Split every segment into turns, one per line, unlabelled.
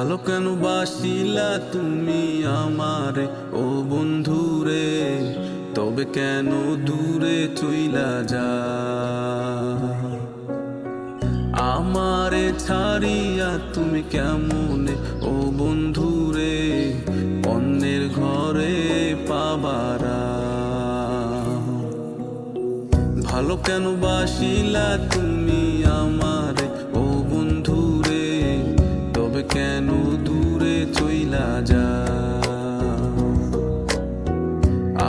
ভালো কেন বাসিলা তুমি আমারে ও বন্ধুরে, তবে কেন দূরে চইলা যা আমারে ছাড়িয়া তুমি কেমনে ও বন্ধুরে, অন্যের ঘরে পাবারা। ভালো কেন বাসিলা তুমি আমারে ও বন্ধুরে, তবে কেন দূরে চইলা যা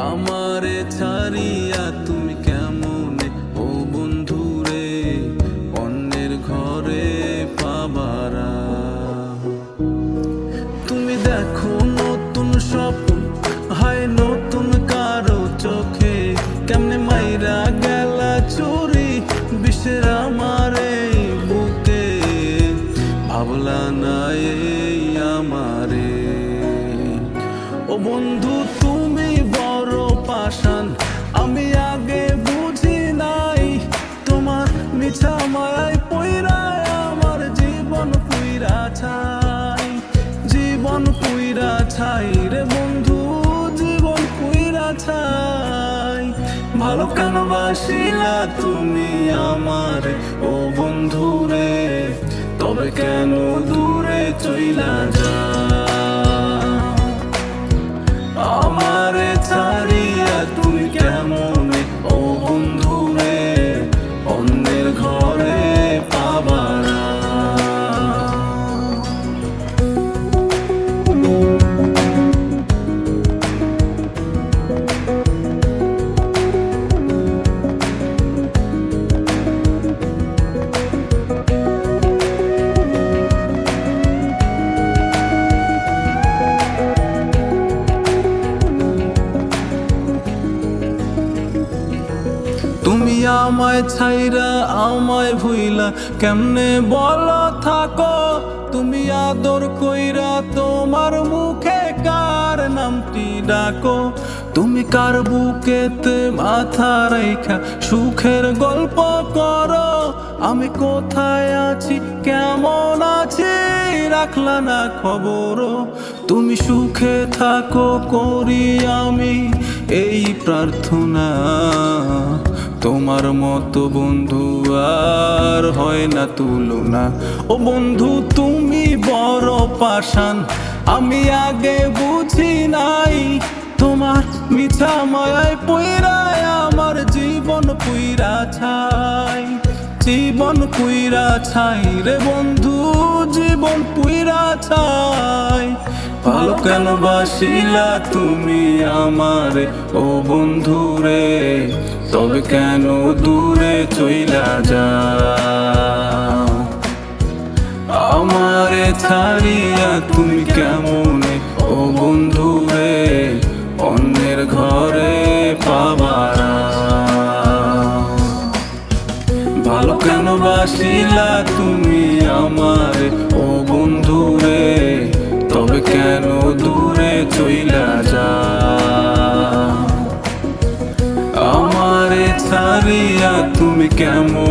আমারে ছাড়িয়া তুমি কেমনে ও বন্ধুরে, অন্যের ঘরে পাবারা। তুমি দেখো নতুন স্বপ্ন হয় নতুন কারো চোখে, কেমনে মাইরা গেলা চুরি বিষের আমারে বুকে, ভাবলা না এই আমারে ও বন্ধু তুমি বড় পাষাণ, আমি আগে বুঝি নাই তোমার মিছা মায়ায় পইরা আমার জীবন পুইরা ছাই, জীবন পুইরা ছাই রে বন্ধু, জীবন পুইরা ছাই। ভালো কেন বাসিলা তুমি আমারে ও বন্ধুরে, তবে কেন দূরে চইলা যা আমারে ছাড়িয়া তুমি কেমনে ও বন্ধুরে, অন্যের ঘরে পাবারা। তুমি আমায় ছাইরা আমায় ভুইলা কেমনে বলো থাকো, তুমি আদর কইরা তোমার মুখে কার নামটি ডাকো, তুমি কার বুকেতে মাথা রাইখা সুখের গল্প করো, আমি কোথায় আছি কেমন আছি রাখলা না খবর, তুমি সুখে থাকো করি আমি এই প্রার্থনা। তোমার মতো বন্ধু আর হয় না তুলনা ও বন্ধু তুমি বড় পাষাণ, আমি আগে বুঝি নাই তোমার মিছা মায়ায় পইরায় আমার জীবন পুইরা ছাই, জীবন পুইরা ছাই রে বন্ধু, জীবন পুইরা ছাই। ভালো কেন বাসিলা তুমি আমারে ও বন্ধুরে, তবে কেন দূরে চইলা যা আমারে ছাড়িয়া তুমি কেমনে ও বন্ধুরে, অন্যের ঘরে পাবারা। ভালো কেন বাসিলা তুমি আমারে ও বন্ধুরে, তবে কেন দূরে চইলা যা আমারে ছাড়িয়া তুমি কেমন